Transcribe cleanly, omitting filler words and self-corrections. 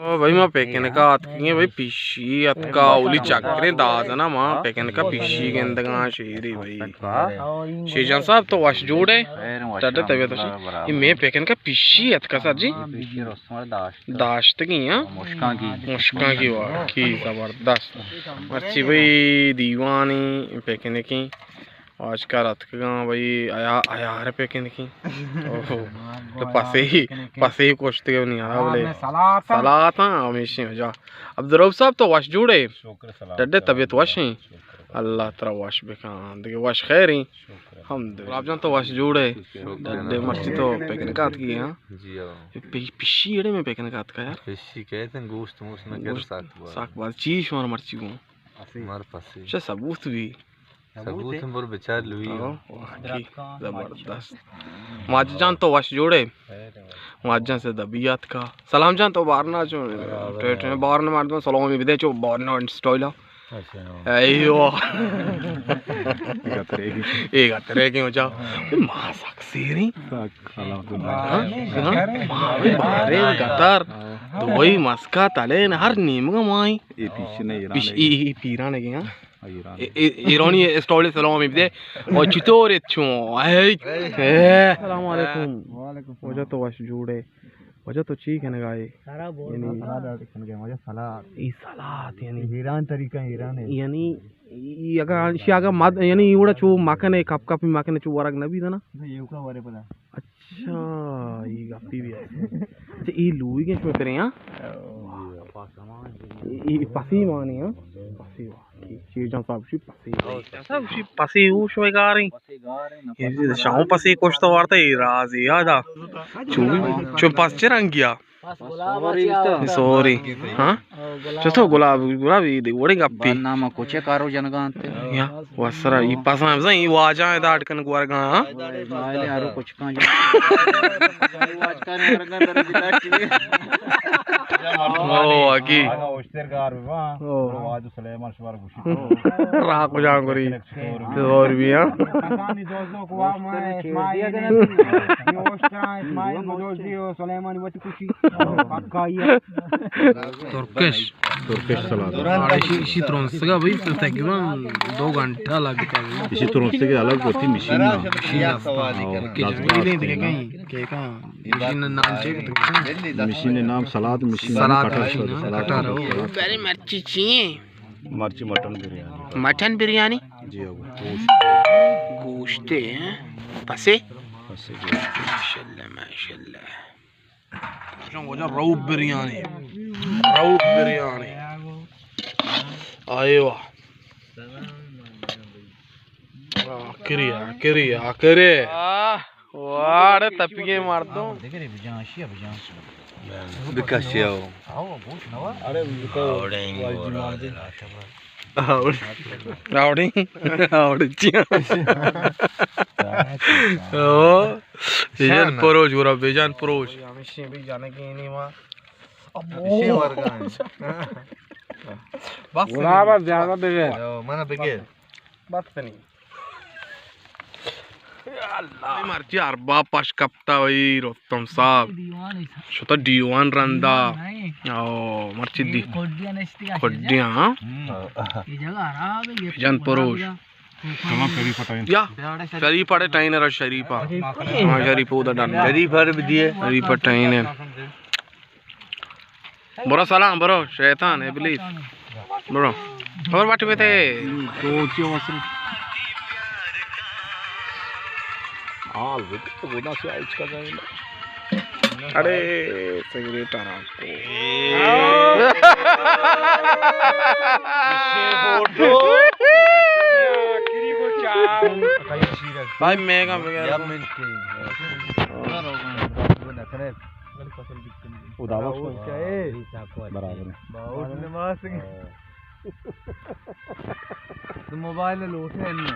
भाई मां पेकन का आतकी भाई पिशी अतका ओली चक्रे दास ना मां पेकन का पिशी के अंदगा शेरी भाई शेजान साहब तो वाश जोड़े तड़े तबीयत ये मैं पेकन का पिशी अतका सर जी दाश्त की हां मुश्का की वाह की जबरदस्त मर्ची भाई दीवानी पेकन की आज का रात का भाई आया आया हर पेकन की ओहो तो पासे ही कोश्त के नहीं आ रहा बोले सलात हां हमेशा हो जा अब्दुल साहब तो वाश जुड़े टड्डे तबीयत वाश है अल्लाह तेरा वाश बेखान देखिए वाश खैर ही हम आप जान तो वाश जुड़े टड्डे मर्ची तो पेकन का की हां जी पिशी एड़े में पेकन का का यार पिशी कहते हैं गोश्त मुस में कर साक बात चीज और मर्ची को मार पासे अच्छा सबूत भी सबूत हम बोल बेचार लुई जबरदस्त माजजान तो वाश जोड़े माजजान से दबियात का सलाम जान तो बाहर ना जो टेट में बाहर ना मार दो सलाम में विदे जो बाहर ना स्टाइल अयो एक अतरे की हो जाओ मां सक्सेरी मारे गतर दुबई मस्का तले हर नीम का माई ये पीछे पीरा ने हां ईरानी स्टोरी सलाम में दे और चितोर अच्छो अस्सलाम वालेकुम वजह तो वाश जुड़े वजह तो ठीक है ना गाय यानी ई सलात यानी ईरान तरीका ईरान है यानी अगर शियागा मद यानी इवड़ा चो माकने कप कप माकने चो वरग नबी था ना ये का वरे पता अच्छा ये गप्पी भी है अच्छा ये लुई के इसमें करे हां ये पसी मानी हां पसी चीज़ां सब शी पसी वो शोय गारी ये शाम पसी कुछ तो वार्ता ही राज याद आ चुप पास चरंग गया सॉरी हां चतो गुलाब ये वड़े गप्पी नाम कोचे कारो जनगांते या वसरा ये पासा हम सही वाजा है दाटकन गुरगा माले आरो कुछ का आज का नरगा दर ओ आकी ओस्तेरगार बा वाज सुलेमान शवार गुशी रा को जांगरी और भी हां कहानी दोस्तों को आ मैं इस्माइल ने ओस्ता इस्माइल मदोजी और सुलेमान वत कुशी पक्का ये तुर्किश सलाद इसी त्रोंसगा भाई तकरीबन 2 घंटा लगता है इसी त्रोंसे के अलग होती मशीन ना मशीन नाम सलाद मशीन कटर पहले मिर्ची चाहिए मिर्ची मटन बिरयानी जी गोश्त हैं पसे माशाल्लाह माशाल्लाह वजह रऊब बिरयानी आयो किरिया करे वाड़े तपिए मार दो देखे रे बिजांशी बिकाशिया अरे आवड़िया ओ बेजान परोज पूरा बेजान परोज हमेशा भी जाने की नहीं मां अबे वर्गा बस बराबर ज्यादा बेगे माना बेगे बस नहीं अल्लाह मर्जी अरबा पाश कप्ता भाई रोतम साहब शोता दीवान रंदा ओ मर्ची दी खोडिया ये जगह आराम है जन परोज या शरीफ पड़े टाइन रा शरीफा हां शरीफ उधर डाल शरीफ हर भी दिए शरीफ टाइन है बरो सलाम बरो शैतान इब्लीस बरो और बात में थे सोचियो मसरू हाल तो गोदा से आइच कर रहे हैं अरे सिगरेट आराम फोटो आखिरी को चाव भाई मैं का वगैरह मिनट के उदावा बराबर बहुत नमाज तो मोबाइल लोटे नहीं